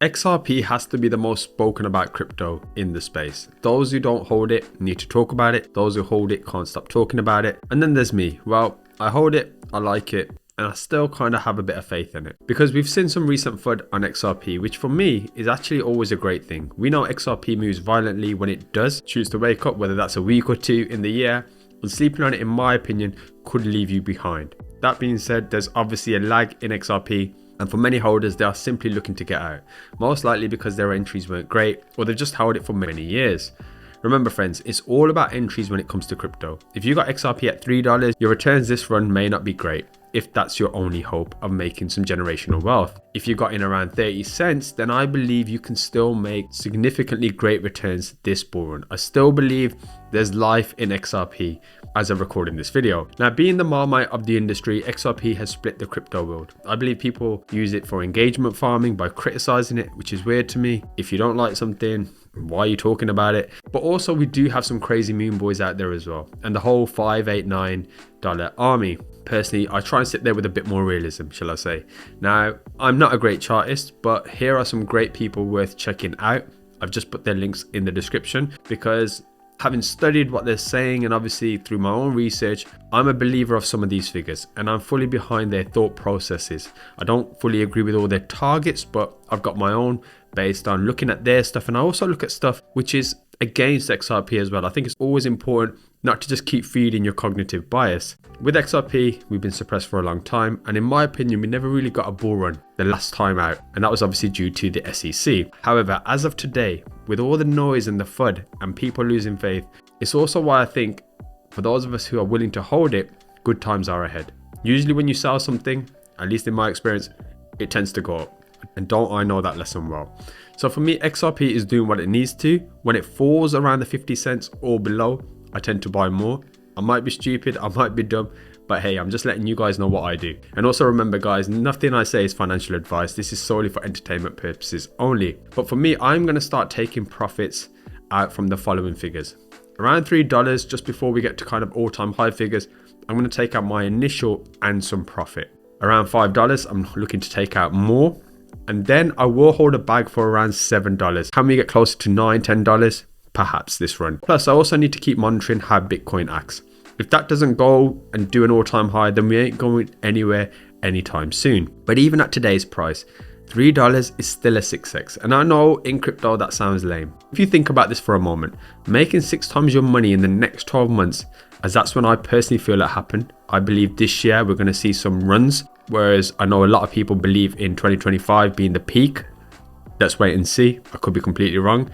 XRP has to be the most spoken about crypto in the space. Those who don't hold it need to talk about it. Those who hold it can't stop talking about it. And then there's me. Well, I hold it, I like it, and I still kind of have a bit of faith in it. Because we've seen some recent FUD on XRP, which for me is actually always a great thing. We know XRP moves violently when it does choose to wake up, whether that's a week or two in the year. And sleeping on it, in my opinion, could leave you behind. That being said, there's obviously a lag in XRP. And for many holders, they are simply looking to get out, most likely because their entries weren't great or they've just held it for many years. Remember friends, it's all about entries when it comes to crypto. If you got XRP at $3, your returns this run may not be great if that's your only hope of making some generational wealth. If you got in around 30 cents, then I believe you can still make significantly great returns this bull run. I still believe there's life in XRP as I'm recording this video. Now, being the Marmite of the industry, XRP has split the crypto world. I believe people use it for engagement farming by criticizing it, which is weird to me. If you don't like something, why are you talking about it? But also we do have some crazy meme boys out there as well, and the whole $589 army. Personally, I try and sit there with a bit more realism, shall I say. Now, I'm not a great chartist, but here are some great people worth checking out. I've just put their links in the description because having studied what they're saying and obviously through my own research, I'm a believer of some of these figures and I'm fully behind their thought processes. I don't fully agree with all their targets, but I've got my own based on looking at their stuff, and I also look at stuff which is against XRP as well. I think it's always important not to just keep feeding your cognitive bias. With XRP, we've been suppressed for a long time, and in my opinion, we never really got a bull run the last time out, and that was obviously due to the SEC. However, as of today, with all the noise and the FUD and people losing faith, it's also why I think for those of us who are willing to hold it, good times are ahead. Usually when you sell something, at least in my experience, it tends to go up. And don't I know that lesson well. So for me, XRP is doing what it needs to. When it falls around the 50 cents or below, I tend to buy more. I might be stupid, I might be dumb, but hey, I'm just letting you guys know what I do. And also remember guys, nothing I say is financial advice. This is solely for entertainment purposes only. But for me, I'm going to start taking profits out from the following figures. Around $3, just before we get to kind of all-time high figures, I'm going to take out my initial and some profit. Around $5, I'm looking to take out more. And then I will hold a bag for around $7. Can we get closer to $9, $10? Perhaps this run. Plus, I also need to keep monitoring how Bitcoin acts. If that doesn't go and do an all-time high, then we ain't going anywhere anytime soon. But even at today's price, $3 is still a 6x. And I know in crypto that sounds lame. If you think about this for a moment, making 6 times your money in the next 12 months, as that's when I personally feel it happened. I believe this year we're going to see some runs. Whereas I know a lot of people believe in 2025 being the peak. Let's wait and see. I could be completely wrong.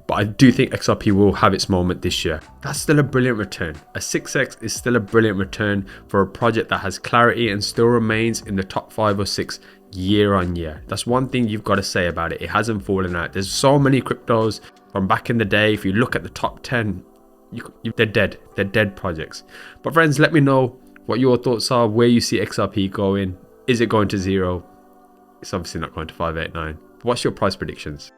But I do think XRP will have its moment this year. That's still a brilliant return. A 6x is still a brilliant return for a project that has clarity and still remains in the top 5 or 6 year on year. That's one thing you've got to say about it. It hasn't fallen out. There's so many cryptos from back in the day. If you look at the top 10, they're dead. They're dead projects. But friends, let me know what your thoughts are, where you see XRP going. Is it going to 0? It's obviously not going to 589. What's your price predictions?